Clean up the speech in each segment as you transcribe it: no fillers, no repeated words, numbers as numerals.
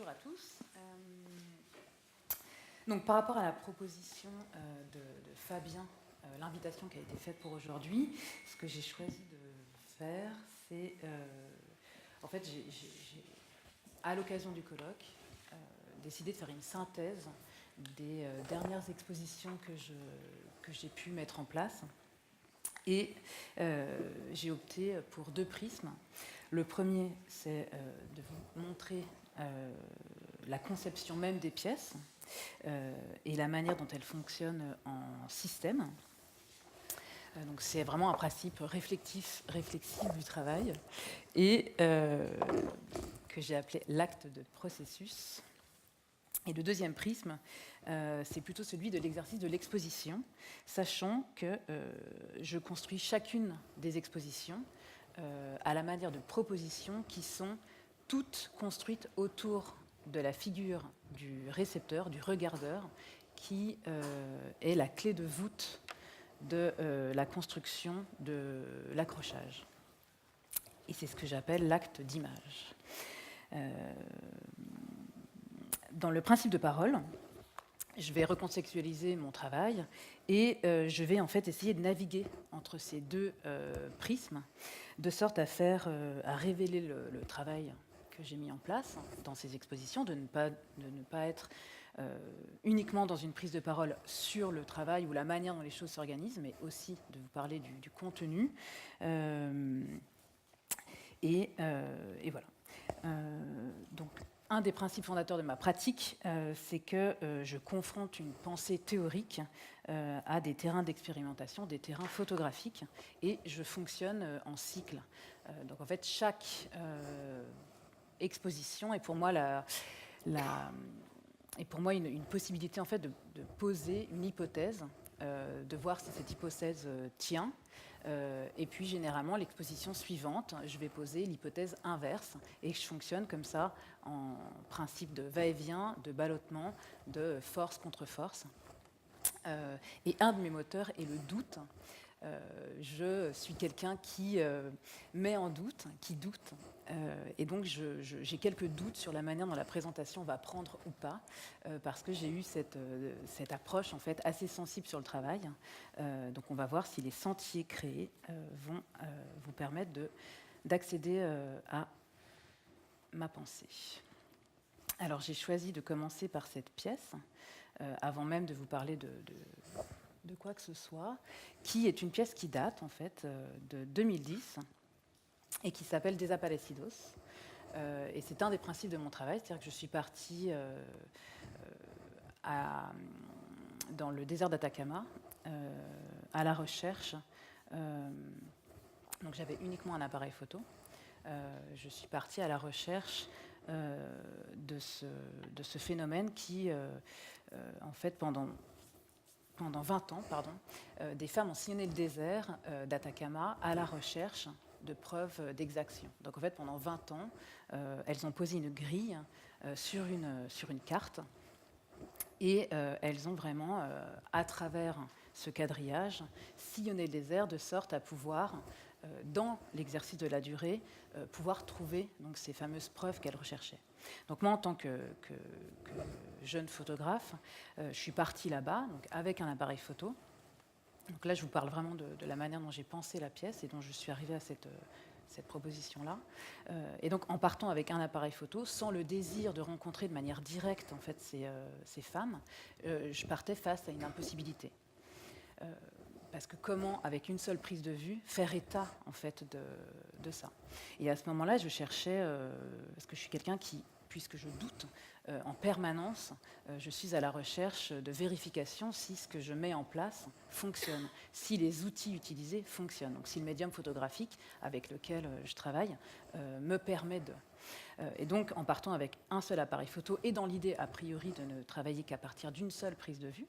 Bonjour à tous. Donc, par rapport à la proposition de Fabien, l'invitation qui a été faite pour aujourd'hui, ce que j'ai choisi de faire, c'est... en fait, à l'occasion du colloque, décidé de faire une synthèse des dernières expositions que j'ai pu mettre en place. Et j'ai opté pour deux prismes. Le premier, c'est de vous montrer la conception même des pièces et la manière dont elles fonctionnent en système. Donc c'est vraiment un principe réflexive du travail et que j'ai appelé l'acte de processus. Et le deuxième prisme, c'est plutôt celui de l'exercice de l'exposition, sachant que je construis chacune des expositions à la manière de propositions qui sont toutes construites autour de la figure du récepteur, du regardeur, qui est la clé de voûte de la construction de l'accrochage. Et c'est ce que j'appelle l'acte d'image. Dans le principe de parole, je vais recontextualiser mon travail et je vais en fait essayer de naviguer entre ces deux prismes, de sorte à révéler le travail que j'ai mis en place dans ces expositions, de ne pas être uniquement dans une prise de parole sur le travail ou la manière dont les choses s'organisent, mais aussi de vous parler du contenu. Et voilà. Donc, un des principes fondateurs de ma pratique, c'est que je confronte une pensée théorique à des terrains d'expérimentation, des terrains photographiques, et je fonctionne en cycle. Donc en fait, chaque exposition est pour moi une possibilité en fait de poser une hypothèse, de voir si cette hypothèse tient. Et puis généralement l'exposition suivante, je vais poser l'hypothèse inverse et je fonctionne comme ça en principe de va-et-vient, de ballottement, de force contre force. Et un de mes moteurs est le doute. Je suis quelqu'un qui met en doute, qui doute, et donc j'ai quelques doutes sur la manière dont la présentation va prendre ou pas, parce que j'ai eu cette approche en fait assez sensible sur le travail. Donc on va voir si les sentiers créés vont vous permettre d'accéder à ma pensée. Alors j'ai choisi de commencer par cette pièce, avant même de vous parler de quoi que ce soit, qui est une pièce qui date en fait de 2010 et qui s'appelle Desaparecidos. Et c'est un des principes de mon travail, c'est-à-dire que je suis partie dans le désert d'Atacama à la recherche. Donc j'avais uniquement un appareil photo. Je suis partie à la recherche de ce phénomène qui, en fait, pendant 20 ans, des femmes ont sillonné le désert d'Atacama à la recherche de preuves d'exaction. Donc en fait, pendant 20 ans, elles ont posé une grille sur une carte et elles ont vraiment, à travers ce quadrillage, sillonné le désert de sorte à pouvoir, dans l'exercice de la durée, pouvoir trouver donc, ces fameuses preuves qu'elles recherchaient. Donc moi, en tant que jeune photographe, je suis partie là-bas donc avec un appareil photo. Donc là, je vous parle vraiment de la manière dont j'ai pensé la pièce et dont je suis arrivée à cette proposition-là. Et donc, en partant avec un appareil photo, sans le désir de rencontrer de manière directe en fait, ces femmes, je partais face à une impossibilité. Parce que comment, avec une seule prise de vue, faire état en fait de ça. Et à ce moment-là, je cherchais, parce que je suis quelqu'un qui, puisque je doute en permanence, je suis à la recherche de vérification si ce que je mets en place fonctionne, si les outils utilisés fonctionnent. Donc si le médium photographique avec lequel je travaille me permet de... Et donc en partant avec un seul appareil photo et dans l'idée a priori de ne travailler qu'à partir d'une seule prise de vue,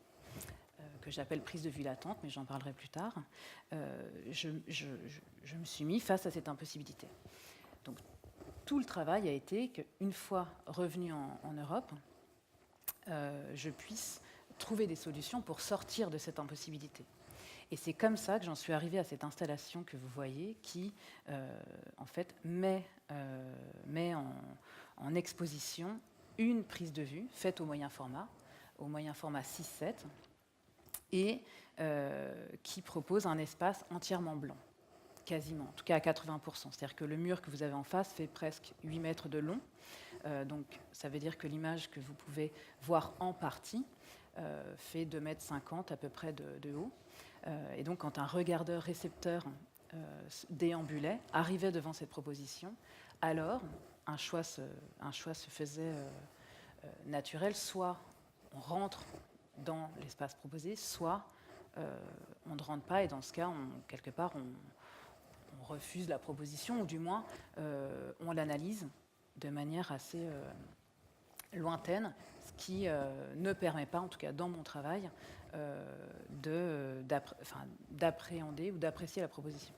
que j'appelle prise de vue latente, mais j'en parlerai plus tard, je me suis mis face à cette impossibilité. Donc, tout le travail a été qu'une fois revenue en Europe, je puisse trouver des solutions pour sortir de cette impossibilité. Et c'est comme ça que j'en suis arrivée à cette installation que vous voyez, qui, en fait, met en exposition une prise de vue faite au moyen format 6:7, et qui propose un espace entièrement blanc, quasiment, en tout cas à 80%. C'est-à-dire que le mur que vous avez en face fait presque 8 mètres de long. Donc ça veut dire que l'image que vous pouvez voir en partie fait 2,50 m à peu près de haut. Et donc quand un regardeur récepteur déambulait, arrivait devant cette proposition, alors un choix se faisait naturel, soit on rentre dans l'espace proposé, soit on ne rentre pas, et dans ce cas, quelque part, on refuse la proposition, ou du moins on l'analyse de manière assez lointaine, ce qui ne permet pas, en tout cas dans mon travail, d'appréhender ou d'apprécier la proposition.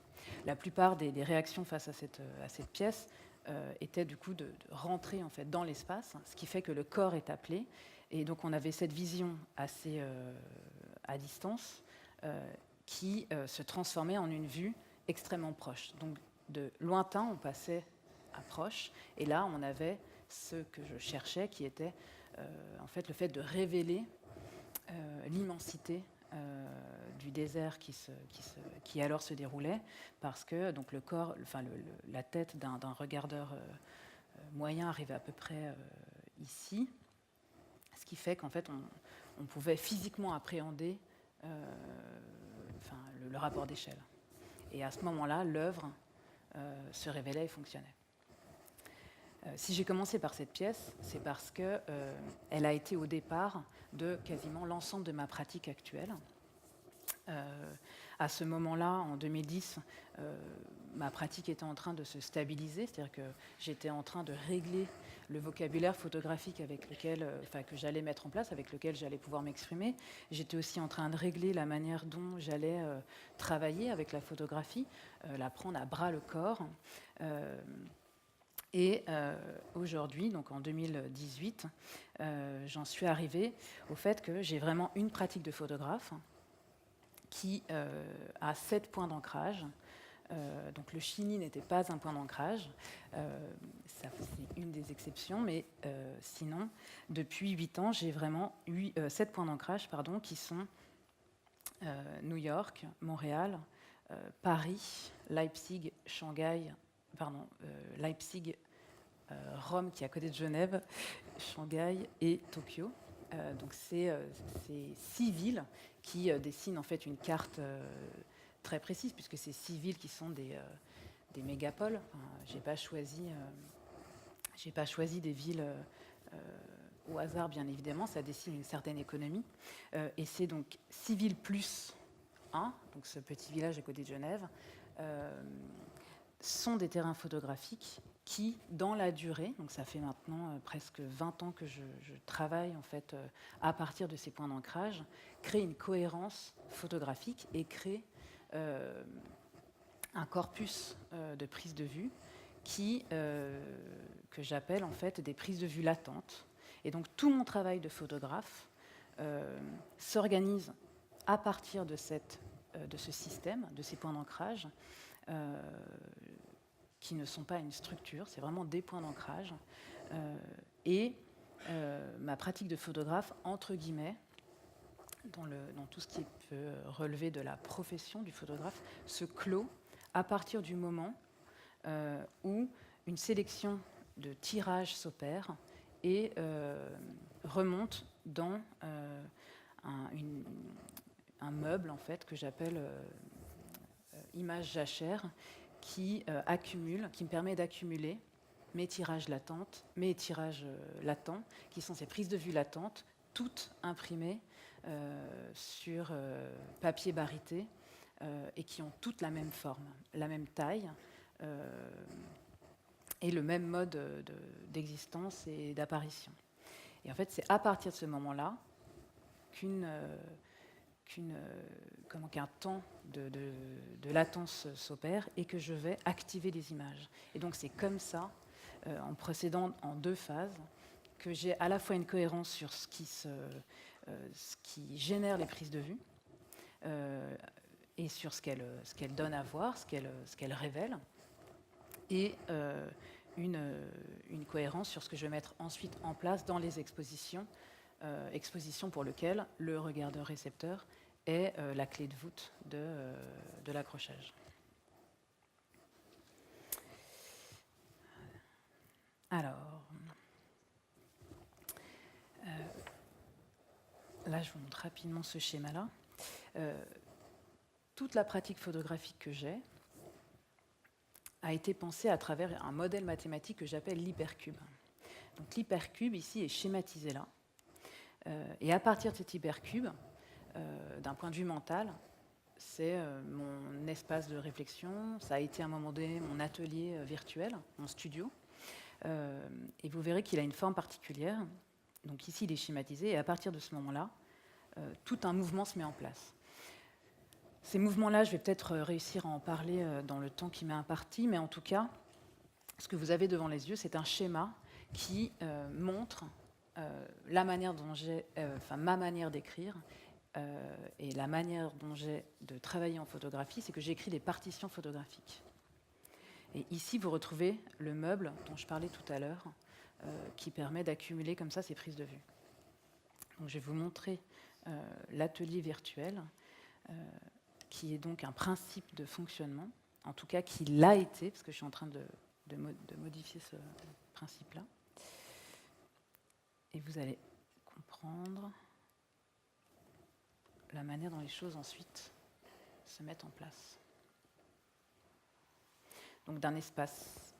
La plupart des réactions face à cette pièce étaient du coup de rentrer en fait dans l'espace, ce qui fait que le corps est appelé, et donc on avait cette vision assez à distance qui se transformait en une vue extrêmement proche. Donc de lointain, on passait à proche, et là on avait ce que je cherchais, qui était en fait le fait de révéler l'immensité du désert qui alors se déroulait, parce que donc le corps, la tête d'un regardeur moyen arrivait à peu près ici, ce qui fait qu'en fait on pouvait physiquement appréhender le rapport d'échelle. Et à ce moment-là, l'œuvre se révélait et fonctionnait. Si j'ai commencé par cette pièce, c'est parce qu'elle a été au départ de quasiment l'ensemble de ma pratique actuelle. À ce moment-là, en 2010, ma pratique était en train de se stabiliser, c'est-à-dire que j'étais en train de régler le vocabulaire photographique avec lequel, que j'allais mettre en place, avec lequel j'allais pouvoir m'exprimer. J'étais aussi en train de régler la manière dont j'allais travailler avec la photographie, la prendre à bras le corps. Et aujourd'hui, donc en 2018, j'en suis arrivée au fait que j'ai vraiment une pratique de photographe qui a 7 points d'ancrage. Donc le Chini n'était pas un point d'ancrage, ça c'est une des exceptions, mais sinon, depuis 8 ans, j'ai vraiment 7 points d'ancrage qui sont New York, Montréal, Paris, Leipzig, Leipzig, Rome qui est à côté de Genève, Shanghai et Tokyo. Donc c'est 6 villes qui dessinent en fait une carte très précise, puisque c'est 6 villes qui sont des mégapoles. J'ai pas choisi des villes au hasard, bien évidemment. Ça dessine une certaine économie. Et c'est donc 6 villes plus 1, donc ce petit village à côté de Genève, sont des terrains photographiques qui, dans la durée, donc ça fait maintenant presque 20 ans que je travaille en fait à partir de ces points d'ancrage, créent une cohérence photographique et créent un corpus de prises de vue que j'appelle en fait des prises de vue latentes. Et donc tout mon travail de photographe s'organise à partir de ce système, de ces points d'ancrage, qui ne sont pas une structure, c'est vraiment des points d'ancrage. Et ma pratique de photographe, entre guillemets, dans tout ce qui peut relever de la profession du photographe, se clôt à partir du moment où une sélection de tirages s'opère et remonte dans un meuble en fait que j'appelle image jachère, qui me permet d'accumuler mes tirages latents, qui sont ces prises de vue latentes, toutes imprimées sur papier barité, et qui ont toutes la même forme, la même taille, et le même mode d'existence et d'apparition. Et en fait, c'est à partir de ce moment-là qu'un temps de latence s'opère et que je vais activer les images. Et donc c'est comme ça, en procédant en 2 phases, que j'ai à la fois une cohérence sur ce qui génère les prises de vue, et sur ce qu'elle donne à voir, ce qu'elle révèle, et une cohérence sur ce que je vais mettre ensuite en place dans les expositions, expositions pour lesquelles le regardeur-récepteur est la clé de voûte de l'accrochage. Alors, là, je vous montre rapidement ce schéma-là. Toute la pratique photographique que j'ai a été pensée à travers un modèle mathématique que j'appelle l'hypercube. Donc l'hypercube, ici, est schématisé là. Et à partir de cet hypercube, d'un point de vue mental, c'est mon espace de réflexion. Ça a été à un moment donné mon atelier virtuel, mon studio. Et vous verrez qu'il a une forme particulière. Donc ici, il est schématisé. Et à partir de ce moment-là, tout un mouvement se met en place. Ces mouvements-là, je vais peut-être réussir à en parler dans le temps qui m'est imparti. Mais en tout cas, ce que vous avez devant les yeux, c'est un schéma qui montre la manière dont j'ai, ma manière d'écrire et la manière dont j'ai de travailler en photographie, c'est que j'écris des partitions photographiques. Et ici, vous retrouvez le meuble dont je parlais tout à l'heure, qui permet d'accumuler comme ça ces prises de vue. Donc, je vais vous montrer l'atelier virtuel, qui est donc un principe de fonctionnement, en tout cas qui l'a été, parce que je suis en train de modifier ce principe-là. Et vous allez comprendre la manière dont les choses ensuite se mettent en place. Donc d'un espace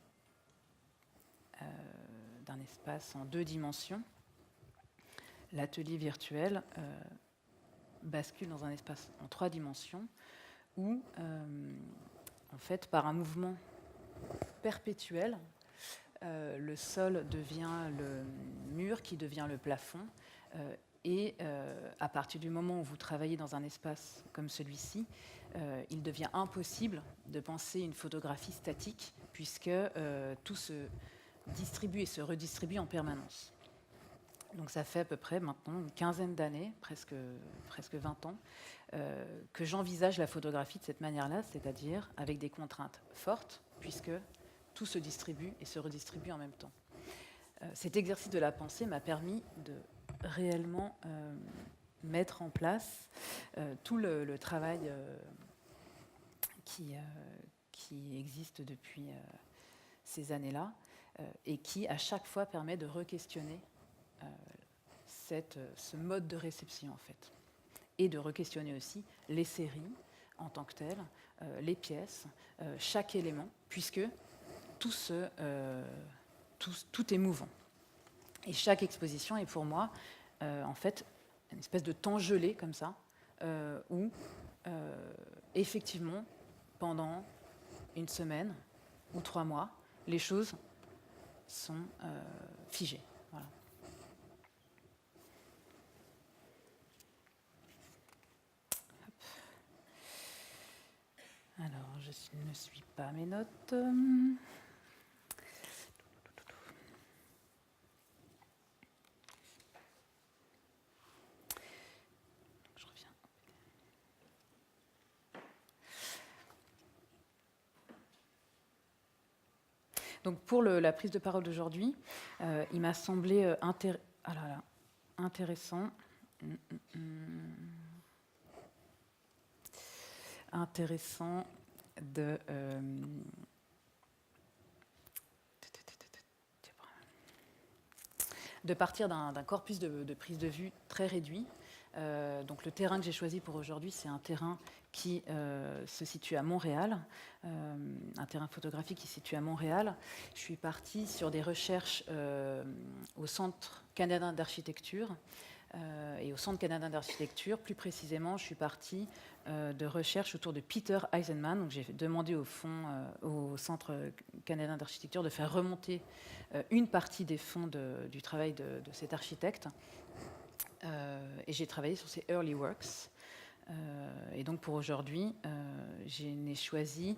en 2 dimensions, l'atelier virtuel bascule dans un espace en 3 dimensions où, en fait, par un mouvement perpétuel, le sol devient le mur qui devient le plafond. Et à partir du moment où vous travaillez dans un espace comme celui-ci, il devient impossible de penser une photographie statique puisque tout se distribue et se redistribue en permanence. Donc ça fait à peu près maintenant une quinzaine d'années, presque 20 ans, que j'envisage la photographie de cette manière-là, c'est-à-dire avec des contraintes fortes puisque tout se distribue et se redistribue en même temps. Cet exercice de la pensée m'a permis de réellement mettre en place tout le travail qui existe depuis ces années-là et qui, à chaque fois, permet de re-questionner ce mode de réception, en fait. Et de re-questionner aussi les séries en tant que telles, les pièces, chaque élément, puisque tout est mouvant. Et chaque exposition est pour moi, en fait, une espèce de temps gelé comme ça, où, effectivement, pendant une semaine ou 3 mois, les choses sont figées. Voilà. Alors, je ne suis pas mes notes. Donc pour la prise de parole d'aujourd'hui, il m'a semblé intéressant de partir d'un corpus de prise de vue très réduit. Donc le terrain que j'ai choisi pour aujourd'hui, c'est un terrain qui se situe à Montréal, un terrain photographique qui se situe à Montréal. Je suis partie sur des recherches au Centre canadien d'architecture. Et au Centre canadien d'architecture, plus précisément, je suis partie de recherche autour de Peter Eisenman. Donc j'ai demandé au Centre canadien d'architecture de faire remonter une partie des fonds du travail de cet architecte. Et j'ai travaillé sur ces early works. Et donc pour aujourd'hui, je n'ai choisi,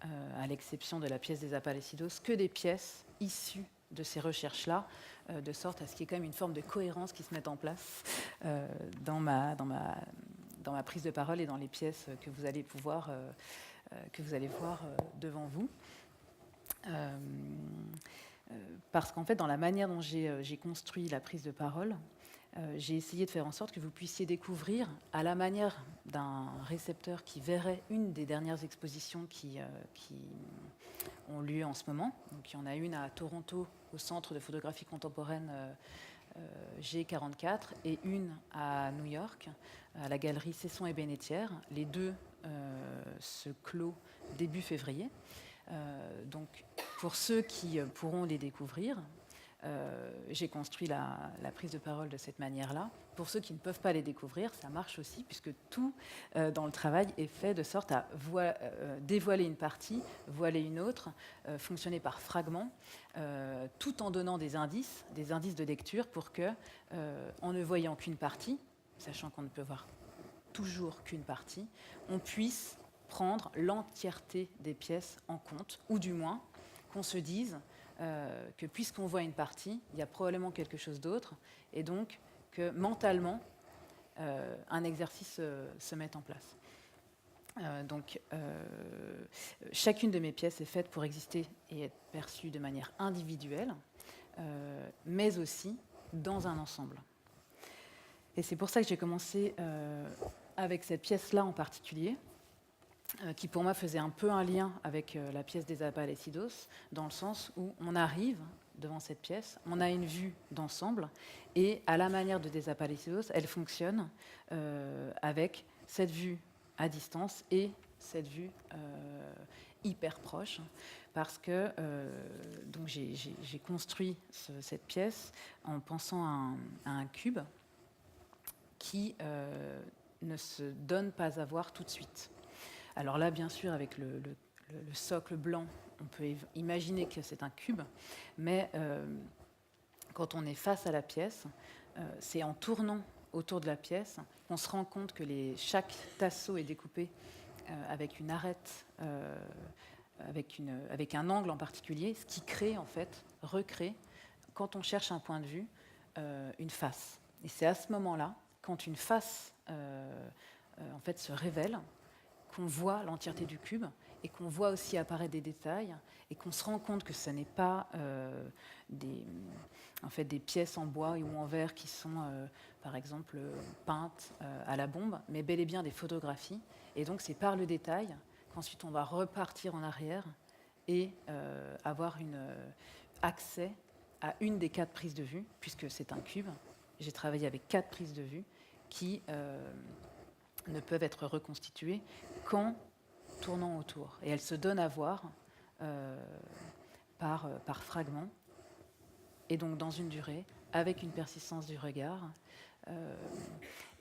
à l'exception de la pièce des Aparecidos, que des pièces issues de ces recherches-là, de sorte à ce qu'il y ait quand même une forme de cohérence qui se mette en place dans ma prise de parole et dans les pièces que vous allez voir devant vous. Euh, Parce qu'en fait, dans la manière dont j'ai construit la prise de parole, j'ai essayé de faire en sorte que vous puissiez découvrir, à la manière d'un récepteur qui verrait une des dernières expositions qui ont lieu en ce moment. Donc, il y en a une à Toronto, au Centre de photographie contemporaine G44, et une à New York, à la galerie Cesson et Bénétière. Les deux se clôt début février. Donc, pour ceux qui pourront les découvrir, j'ai construit la prise de parole de cette manière-là. Pour ceux qui ne peuvent pas les découvrir, ça marche aussi, puisque tout dans le travail est fait de sorte à dévoiler une partie, voiler une autre, fonctionner par fragments, tout en donnant des indices de lecture pour que, en ne voyant qu'une partie, sachant qu'on ne peut voir toujours qu'une partie, on puisse prendre l'entièreté des pièces en compte, ou du moins qu'on se dise que puisqu'on voit une partie, il y a probablement quelque chose d'autre, et donc que mentalement, un exercice se mette en place. Chacune de mes pièces est faite pour exister et être perçue de manière individuelle, mais aussi dans un ensemble. Et c'est pour ça que j'ai commencé avec cette pièce-là en particulier, qui pour moi faisait un peu un lien avec la pièce des Aparecidos, dans le sens où on arrive devant cette pièce, on a une vue d'ensemble, et à la manière de Des Aparecidos, elle fonctionne avec cette vue à distance et cette vue hyper proche, parce que donc j'ai construit cette pièce en pensant à un cube qui ne se donne pas à voir tout de suite. Alors là, bien sûr, avec le socle blanc, on peut imaginer que c'est un cube, mais quand on est face à la pièce, c'est en tournant autour de la pièce qu'on se rend compte que chaque tasseau est découpé avec une arête, avec un angle en particulier, ce qui crée, en fait, recrée, quand on cherche un point de vue, une face. Et c'est à ce moment-là, quand une face en fait, se révèle, qu'on voit l'entièreté du cube et qu'on voit aussi apparaître des détails et qu'on se rend compte que ce n'est pas des pièces en bois ou en verre qui sont, par exemple, peintes à la bombe, mais bel et bien des photographies. Et donc, c'est par le détail qu'ensuite on va repartir en arrière et avoir accès à une des 4 prises de vue, puisque c'est un cube. J'ai travaillé avec 4 prises de vue qui ne peuvent être reconstituées qu'en tournant autour. Et elles se donnent à voir par fragments, et donc dans une durée, avec une persistance du regard.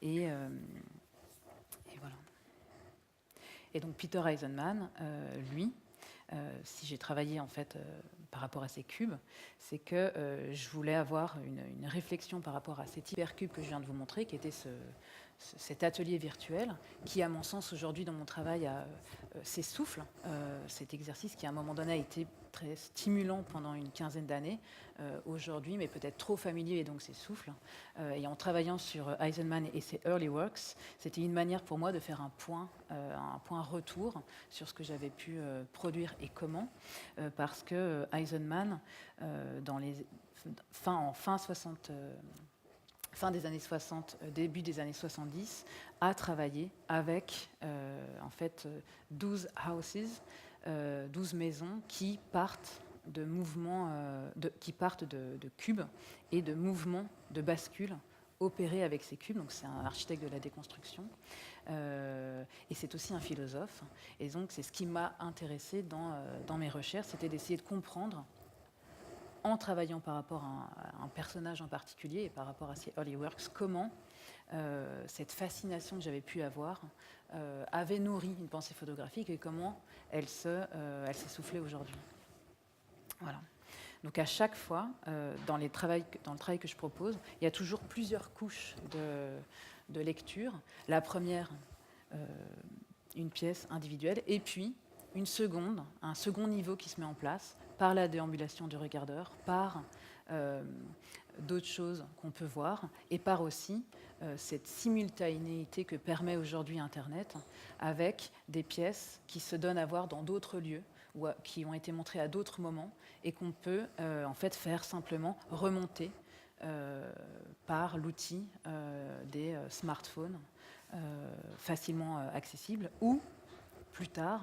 Et voilà. Et donc Peter Eisenman, lui, si j'ai travaillé en fait par rapport à ces cubes, c'est que je voulais avoir une réflexion par rapport à cet hypercube que je viens de vous montrer, qui était cet atelier virtuel, qui, à mon sens, aujourd'hui, dans mon travail, s'essouffle. Cet exercice qui, à un moment donné, a été très stimulant pendant une quinzaine d'années, aujourd'hui, mais peut-être trop familier, et donc s'essouffle. Et en travaillant sur Eisenman et ses early works, c'était une manière pour moi de faire un point retour sur ce que j'avais pu produire et comment, parce que Eisenman, fin des années 60, début des années 70, a travaillé avec en fait 12 houses, 12 maisons qui partent de mouvements, qui partent de cubes et de mouvements de bascule opérés avec ces cubes. Donc c'est un architecte de la déconstruction et c'est aussi un philosophe. Et donc c'est ce qui m'a intéressée dans mes recherches, c'était d'essayer de comprendre, en travaillant par rapport à un personnage en particulier et par rapport à ces early works, comment cette fascination que j'avais pu avoir avait nourri une pensée photographique et comment elle s'essoufflait aujourd'hui. Voilà. Donc à chaque fois, dans le travail que je propose, il y a toujours plusieurs couches de lecture. La première, une pièce individuelle, et puis un second niveau qui se met en place par la déambulation du regardeur, par d'autres choses qu'on peut voir, et par aussi cette simultanéité que permet aujourd'hui Internet, avec des pièces qui se donnent à voir dans d'autres lieux, qui ont été montrés à d'autres moments et qu'on peut en fait faire simplement remonter par l'outil des smartphones facilement accessibles, ou plus tard,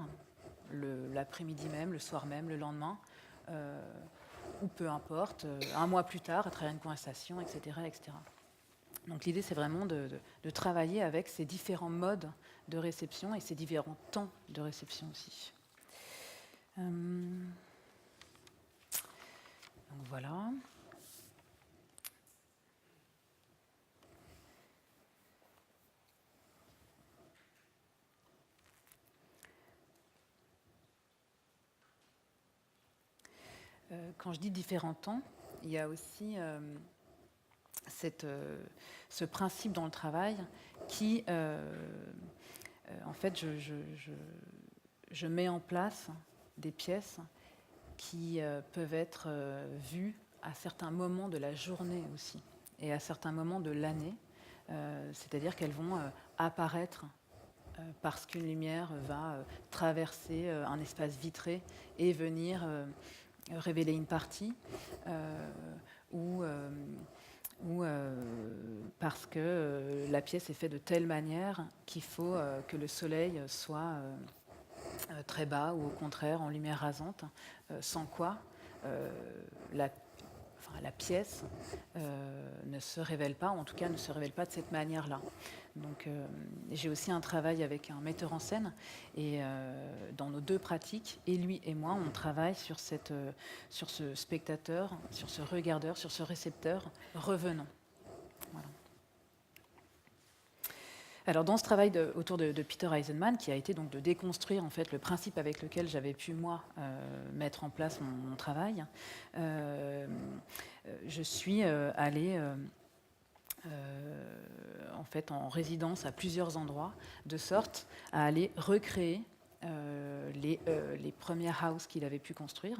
l'après-midi même, le soir même, le lendemain, ou peu importe, un mois plus tard, à travers une conversation, etc. etc. Donc l'idée, c'est vraiment de travailler avec ces différents modes de réception et ces différents temps de réception aussi. Donc voilà. Quand je dis différents temps, il y a aussi ce principe dans le travail qui, en fait, je mets en place des pièces qui peuvent être vues à certains moments de la journée aussi, et à certains moments de l'année, c'est-à-dire qu'elles vont apparaître parce qu'une lumière va traverser un espace vitré et venir révéler une partie, ou parce que la pièce est faite de telle manière qu'il faut que le soleil soit très bas, ou au contraire en lumière rasante, sans quoi la pièce ne se révèle pas, en tout cas ne se révèle pas de cette manière-là. Donc j'ai aussi un travail avec un metteur en scène, et dans nos deux pratiques, et lui et moi, on travaille sur ce spectateur, sur ce regardeur, sur ce récepteur revenant. Voilà. Alors dans ce travail autour de Peter Eisenman, qui a été donc de déconstruire en fait le principe avec lequel j'avais pu moi mettre en place mon travail, je suis allée en fait en résidence à plusieurs endroits, de sorte à aller recréer les premières houses qu'il avait pu construire,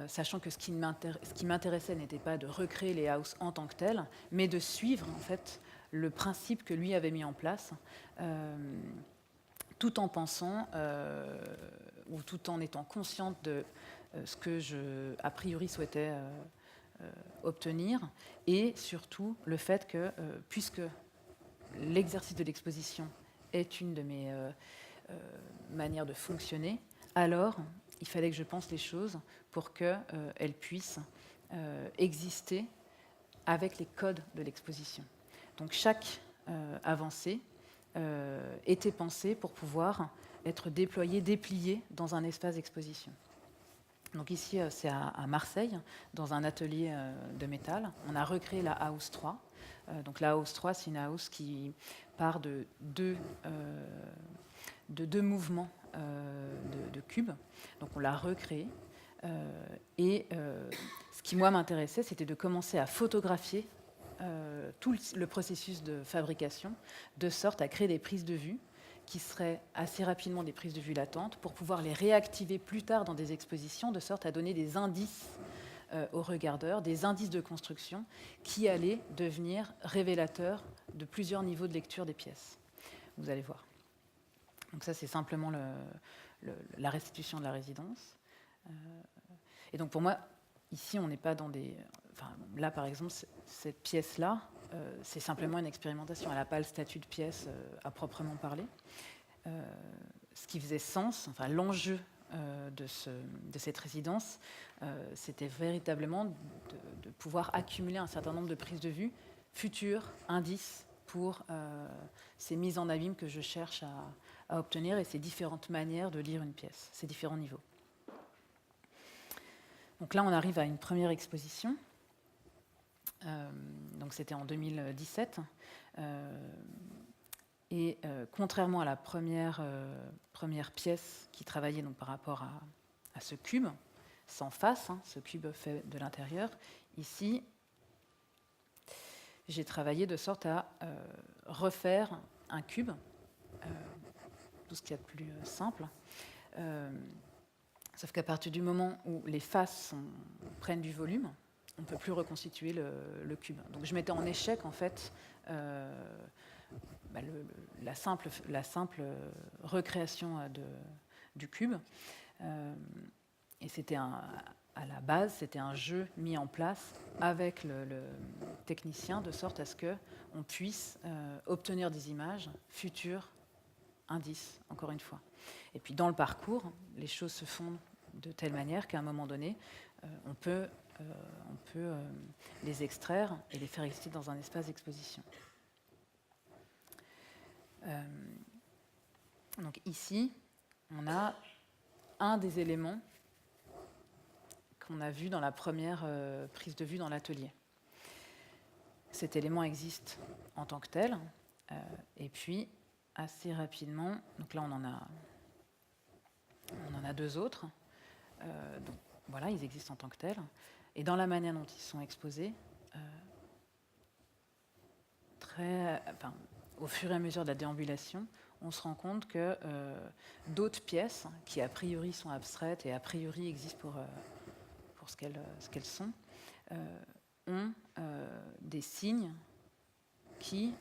sachant que ce qui m'intéressait n'était pas de recréer les houses en tant que telles, mais de suivre en fait le principe que lui avait mis en place, tout en pensant ou tout en étant consciente de ce que je, a priori, souhaitais obtenir, et surtout le fait que, puisque l'exercice de l'exposition est une de mes manières de fonctionner, alors il fallait que je pense les choses pour qu'elles puissent exister avec les codes de l'exposition. Donc chaque avancée était pensée pour pouvoir être déployée, dépliée dans un espace d'exposition. Donc ici, c'est à Marseille, dans un atelier de métal. On a recréé la House 3. Donc la House 3, c'est une house qui part de deux mouvements de cubes. Donc on l'a recréé. Et ce qui, moi, m'intéressait, c'était de commencer à photographier tout le processus de fabrication, de sorte à créer des prises de vue qui seraient assez rapidement des prises de vue latentes, pour pouvoir les réactiver plus tard dans des expositions, de sorte à donner des indices aux regardeurs, des indices de construction qui allaient devenir révélateurs de plusieurs niveaux de lecture des pièces. Vous allez voir. Donc ça, c'est simplement la restitution de la résidence. Et donc pour moi, ici, on n'est pas dans des... Enfin, là, par exemple, cette pièce-là, c'est simplement une expérimentation. Elle n'a pas le statut de pièce à proprement parler. Ce qui faisait sens, enfin l'enjeu de cette résidence, c'était véritablement de pouvoir accumuler un certain nombre de prises de vue futures, indices pour ces mises en abîme que je cherche à obtenir, et ces différentes manières de lire une pièce, ces différents niveaux. Donc là, on arrive à une première exposition. Donc c'était en 2017. Et contrairement à la première pièce qui travaillait donc par rapport à ce cube, sans face, ce cube fait de l'intérieur, ici, j'ai travaillé de sorte à refaire un cube, tout ce qu'il y a de plus simple, sauf qu'à partir du moment où les faces prennent du volume, on ne peut plus reconstituer le cube. Donc je mettais en échec, en fait, la simple recréation du cube, Et c'était à la base, c'était un jeu mis en place avec le technicien, de sorte à ce qu'on puisse obtenir des images futures indices, encore une fois. Et puis dans le parcours, les choses se font de telle manière qu'à un moment donné, on peut les extraire et les faire exister dans un espace d'exposition. Donc ici, on a un des éléments qu'on a vu dans la première prise de vue dans l'atelier. Cet élément existe en tant que tel, et puis assez rapidement, donc là on en a deux autres, donc voilà, ils existent en tant que tels, et dans la manière dont ils sont exposés, au fur et à mesure de la déambulation, on se rend compte que d'autres pièces, qui a priori sont abstraites et a priori existent pour ce qu'elles sont, ont des signes qui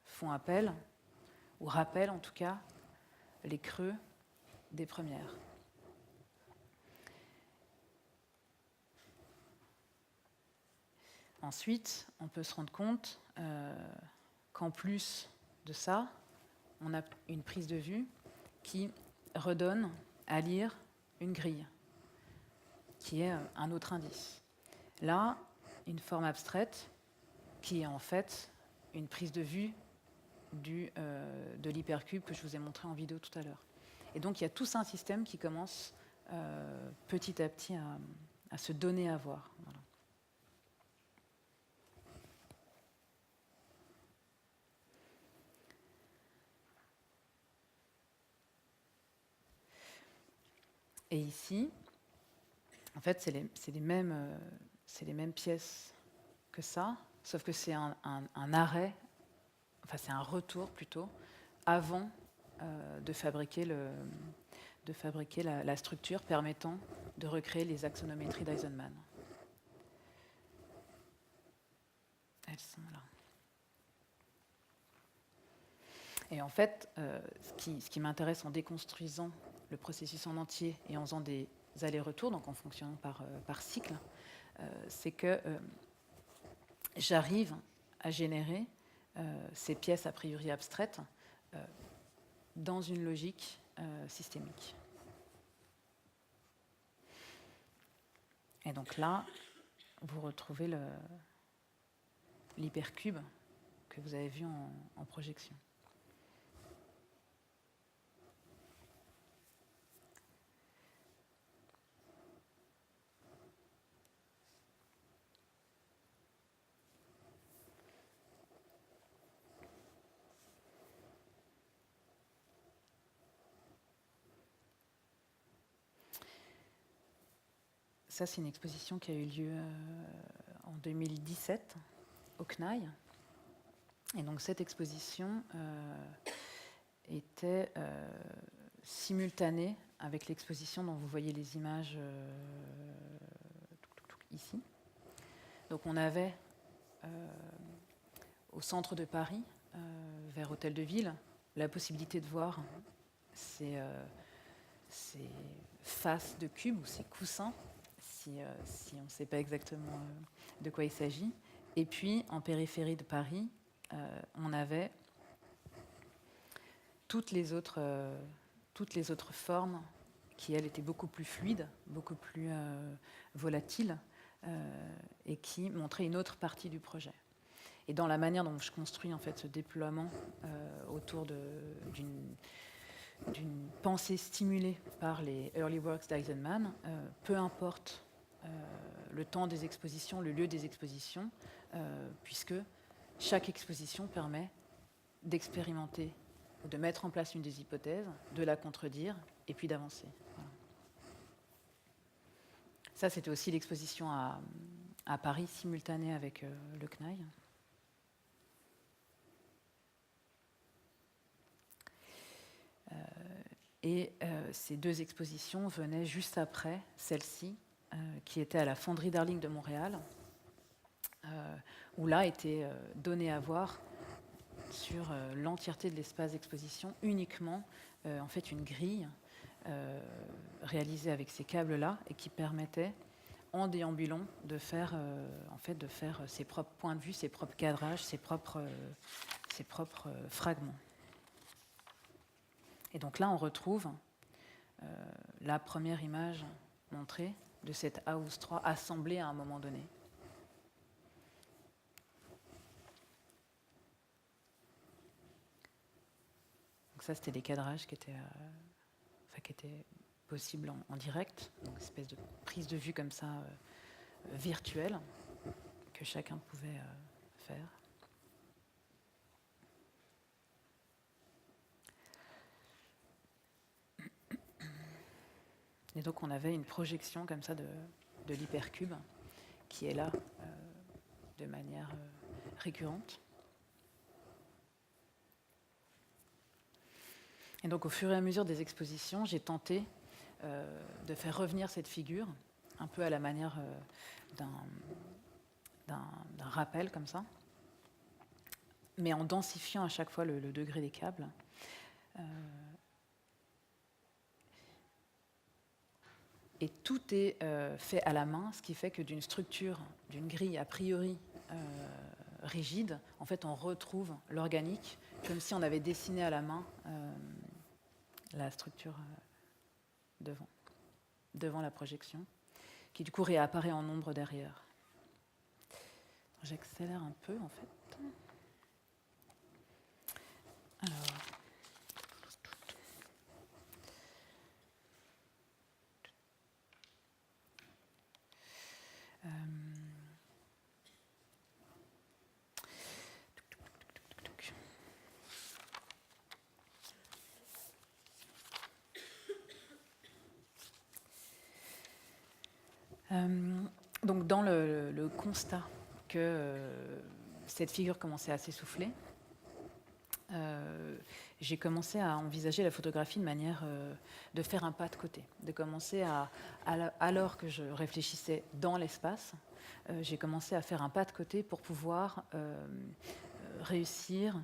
font appel, ou rappellent en tout cas, les creux des premières. Ensuite, on peut se rendre compte qu'en plus de ça, on a une prise de vue qui redonne à lire une grille, qui est un autre indice. Là, une forme abstraite qui est en fait une prise de vue de l'hypercube que je vous ai montré en vidéo tout à l'heure. Et donc il y a tout un système qui commence petit à petit à se donner à voir. Voilà. Et ici, en fait, c'est les mêmes pièces que ça, sauf que c'est un arrêt, enfin c'est un retour plutôt, avant de fabriquer la structure permettant de recréer les axonométries d'Eisenman. Elles sont là. Et en fait, ce qui m'intéresse en déconstruisant le processus en entier et en faisant des allers-retours, donc en fonctionnant par cycle, c'est que j'arrive à générer ces pièces a priori abstraites dans une logique systémique. Et donc là, vous retrouvez l'hypercube que vous avez vu en projection. Ça, c'est une exposition qui a eu lieu en 2017 au CNAI. Et donc cette exposition était simultanée avec l'exposition dont vous voyez les images ici. Donc on avait au centre de Paris, vers Hôtel de Ville, la possibilité de voir ces faces de cubes ou ces coussins, si on ne sait pas exactement de quoi il s'agit. Et puis, en périphérie de Paris, on avait toutes les autres formes qui, elles, étaient beaucoup plus fluides, beaucoup plus volatiles, et qui montraient une autre partie du projet. Et dans la manière dont je construis en fait ce déploiement autour d'une pensée stimulée par les early works d'Eisenman, peu importe le temps des expositions, le lieu des expositions, puisque chaque exposition permet d'expérimenter ou de mettre en place une des hypothèses, de la contredire et puis d'avancer. Voilà. Ça, c'était aussi l'exposition à Paris, simultanée avec le CNAI. Et ces deux expositions venaient juste après celle-ci, qui était à la Fonderie Darling de Montréal, où là était donné à voir sur l'entièreté de l'espace d'exposition uniquement en fait une grille réalisé avec ces câbles-là et qui permettait, en déambulant, de faire ses propres points de vue, ses propres cadrages, ses propres fragments. Et donc là, on retrouve la première image montrée de cette AUS 3 assemblée à un moment donné. Donc ça, c'était des cadrages qui étaient possibles en direct, donc une espèce de prise de vue comme ça, virtuelle, que chacun pouvait faire. Et donc on avait une projection comme ça de l'hypercube qui est là de manière récurrente. Et donc au fur et à mesure des expositions, j'ai tenté de faire revenir cette figure, un peu à la manière d'un rappel comme ça, mais en densifiant à chaque fois le degré des câbles. Et tout est fait à la main, ce qui fait que d'une structure, d'une grille a priori rigide, en fait on retrouve l'organique, comme si on avait dessiné à la main la structure devant la projection, qui du coup réapparaît en ombre derrière. J'accélère un peu en fait. Alors. Donc dans le constat que cette figure commençait à s'essouffler, j'ai commencé à envisager la photographie de manière de faire un pas de côté, de commencer alors que je réfléchissais dans l'espace, j'ai commencé à faire un pas de côté pour pouvoir réussir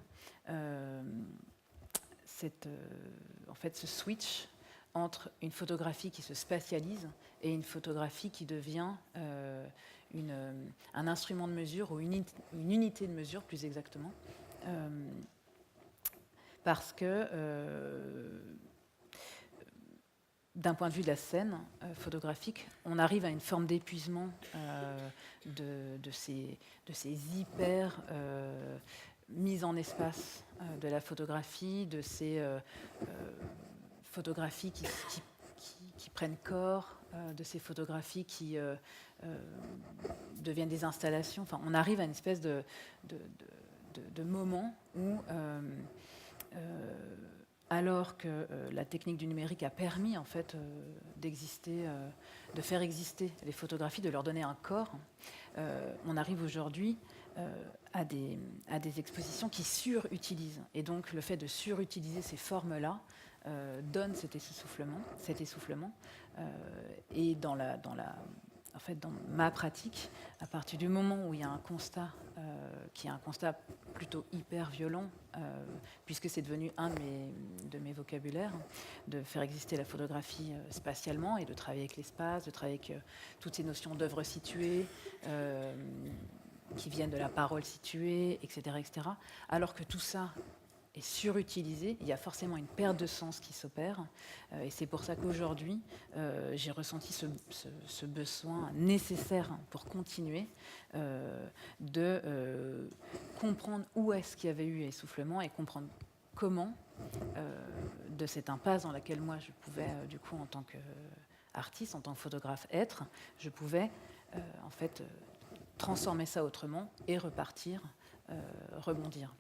ce switch entre une photographie qui se spatialise et une photographie qui devient un instrument de mesure ou une unité de mesure plus exactement. Parce que d'un point de vue de la scène photographique, on arrive à une forme d'épuisement de ces hyper mises en espace de la photographie, de ces photographies qui prennent corps, de ces photographies qui deviennent des installations. Enfin, on arrive à une espèce de moment où alors que la technique du numérique a permis en fait d'exister, de faire exister les photographies, de leur donner un corps, on arrive aujourd'hui à des expositions qui surutilisent. Et donc le fait de surutiliser ces formes-là donne cet essoufflement. Et dans ma pratique, à partir du moment où il y a un constat qui est un constat plutôt hyper violent, puisque c'est devenu un de mes vocabulaires, de faire exister la photographie spatialement et de travailler avec l'espace, de travailler avec toutes ces notions d'œuvre située qui viennent de la parole située, etc., etc. Alors que tout ça est surutilisé, il y a forcément une perte de sens qui s'opère, et c'est pour ça qu'aujourd'hui j'ai ressenti ce besoin nécessaire pour continuer de comprendre où est-ce qu'il y avait eu essoufflement et comprendre comment de cette impasse dans laquelle moi je pouvais du coup en tant qu'artiste, en tant que photographe être, je pouvais en fait transformer ça autrement et repartir, rebondir.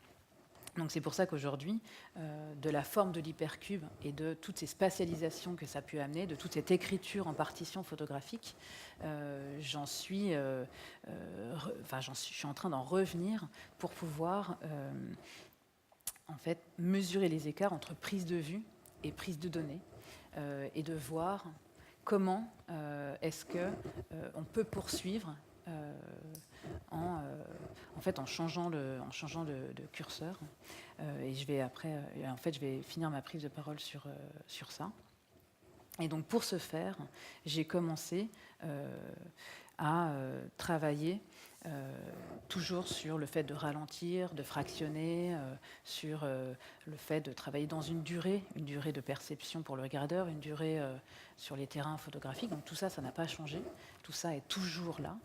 Donc c'est pour ça qu'aujourd'hui, de la forme de l'hypercube et de toutes ces spatialisations que ça a pu amener, de toute cette écriture en partition photographique, je suis en train d'en revenir pour pouvoir en fait mesurer les écarts entre prise de vue et prise de données et de voir comment est-ce qu'on peut poursuivre en changeant de curseur. Et je vais finir ma prise de parole sur ça. Et donc pour ce faire, j'ai commencé à travailler toujours sur le fait de ralentir, de fractionner, sur le fait de travailler dans une durée de perception pour le regardeur, une durée sur les terrains photographiques. Donc tout ça, ça n'a pas changé. Tout ça est toujours là.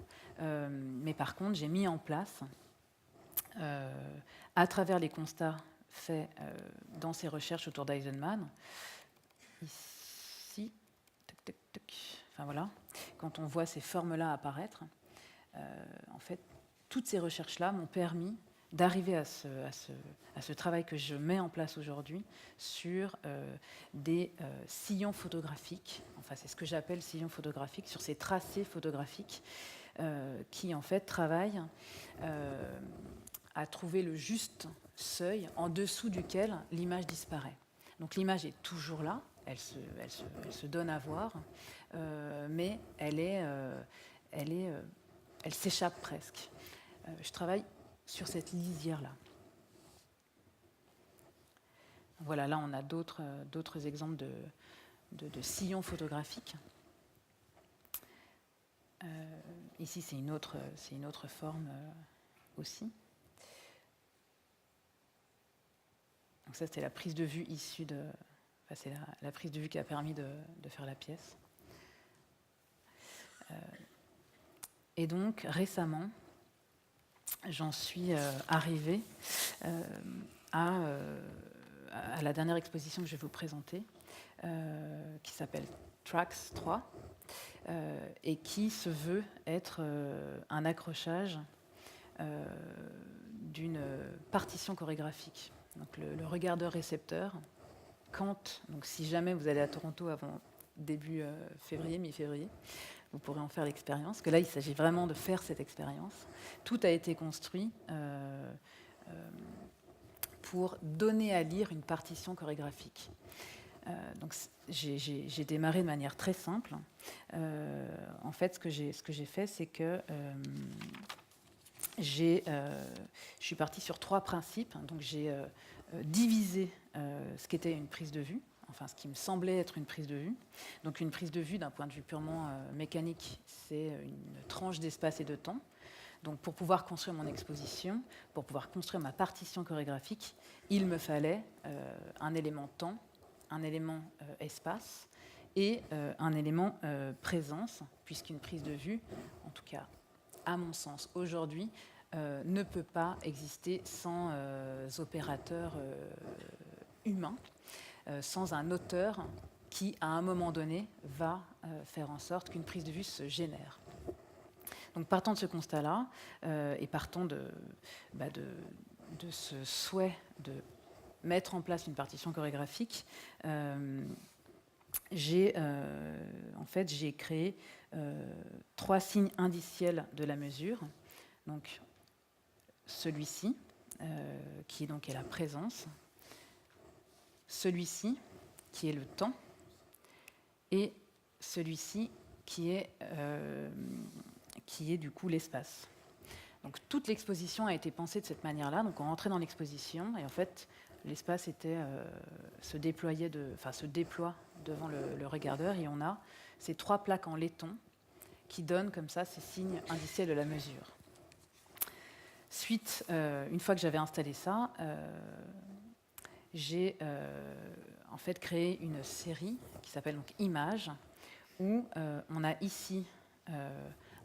Mais par contre, j'ai mis en place, à travers les constats faits dans ces recherches autour d'Eisenman, ici, enfin voilà, quand on voit ces formes-là apparaître, en fait, toutes ces recherches-là m'ont permis d'arriver à ce travail que je mets en place aujourd'hui sur des sillons photographiques, enfin c'est ce que j'appelle sillons photographiques, sur ces tracés photographiques qui en fait travaillent à trouver le juste seuil en dessous duquel l'image disparaît. Donc l'image est toujours là, elle se donne à voir, mais elle s'échappe presque. Je travaille sur cette lisière-là. Voilà, là on a d'autres exemples de sillons photographiques. Ici c'est une autre forme aussi. Donc ça c'était la prise de vue issue de... Enfin, c'est la prise de vue qui a permis de faire la pièce. Et donc récemment, j'en suis arrivée à la dernière exposition que je vais vous présenter, qui s'appelle Tracks 3, et qui se veut être un accrochage d'une partition chorégraphique. Donc le regardeur-récepteur, donc si jamais vous allez à Toronto avant début février, mi-février, vous pourrez en faire l'expérience, parce que là, il s'agit vraiment de faire cette expérience. Tout a été construit pour donner à lire une partition chorégraphique. Donc, j'ai démarré de manière très simple. En fait, ce que j'ai fait, c'est que je suis partie sur 3 principes. Donc, j'ai divisé ce qu'était une prise de vue, enfin ce qui me semblait être une prise de vue. Donc une prise de vue d'un point de vue purement mécanique, c'est une tranche d'espace et de temps. Donc pour pouvoir construire mon exposition, pour pouvoir construire ma partition chorégraphique, il me fallait un élément temps, un élément espace et un élément présence, puisqu'une prise de vue, en tout cas à mon sens aujourd'hui, ne peut pas exister sans opérateur humain, sans un auteur qui, à un moment donné, va faire en sorte qu'une prise de vue se génère. Donc, partant de ce constat-là, et partant de ce souhait de mettre en place une partition chorégraphique, j'ai créé 3 signes indiciels de la mesure. Donc, celui-ci, qui donc est la présence, celui-ci, qui est le temps, et celui-ci, qui est du coup l'espace. Donc toute l'exposition a été pensée de cette manière-là. Donc on rentrait dans l'exposition, et en fait, l'espace se déploie devant le regardeur, et on a ces 3 plaques en laiton qui donnent comme ça ces signes indiciels de la mesure. Suite, une fois que j'avais installé ça, j'ai en fait créé une série qui s'appelle donc Images, où on a ici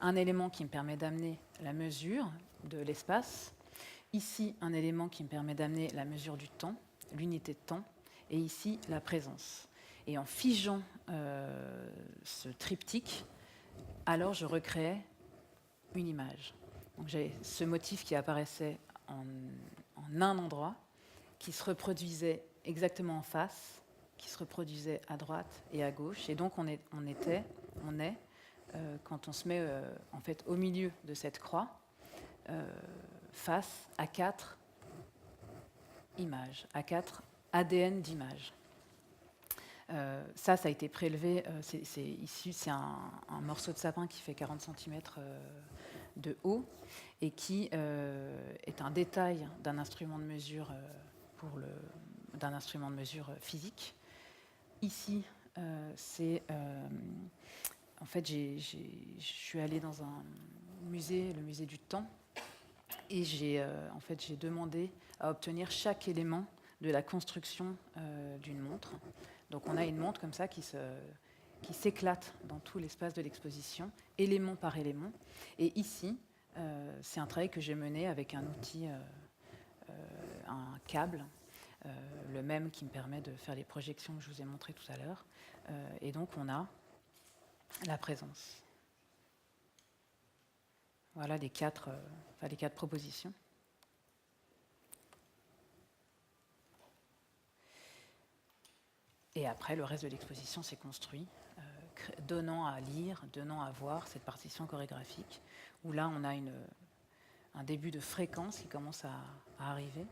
un élément qui me permet d'amener la mesure de l'espace, ici un élément qui me permet d'amener la mesure du temps, l'unité de temps, et ici la présence. Et en figeant ce triptyque, alors je recréais une image. Donc j'ai ce motif qui apparaissait en un endroit, qui se reproduisait exactement en face, qui se reproduisait à droite et à gauche. Et donc on est quand on se met en fait au milieu de cette croix, face à 4 images, à 4 ADN d'images. Ça a été prélevé, c'est un morceau de sapin qui fait 40 cm de haut et qui est un détail d'un instrument de mesure d'un instrument de mesure physique. Ici, En fait, je suis allée dans un musée, le musée du temps, et j'ai demandé à obtenir chaque élément de la construction d'une montre. Donc on a une montre comme ça qui s'éclate dans tout l'espace de l'exposition, élément par élément. Et ici, c'est un travail que j'ai mené avec un outil, un câble, le même qui me permet de faire les projections que je vous ai montrées tout à l'heure. Et donc on a la présence. Voilà les quatre propositions. Et après, le reste de l'exposition s'est construit, donnant à lire, donnant à voir cette partition chorégraphique, où là, on a un début de fréquence qui commence à arriver.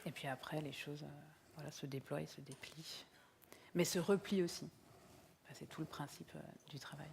Et puis après, les choses se déploient et se déplient, mais se replient aussi. C'est tout le principe du travail.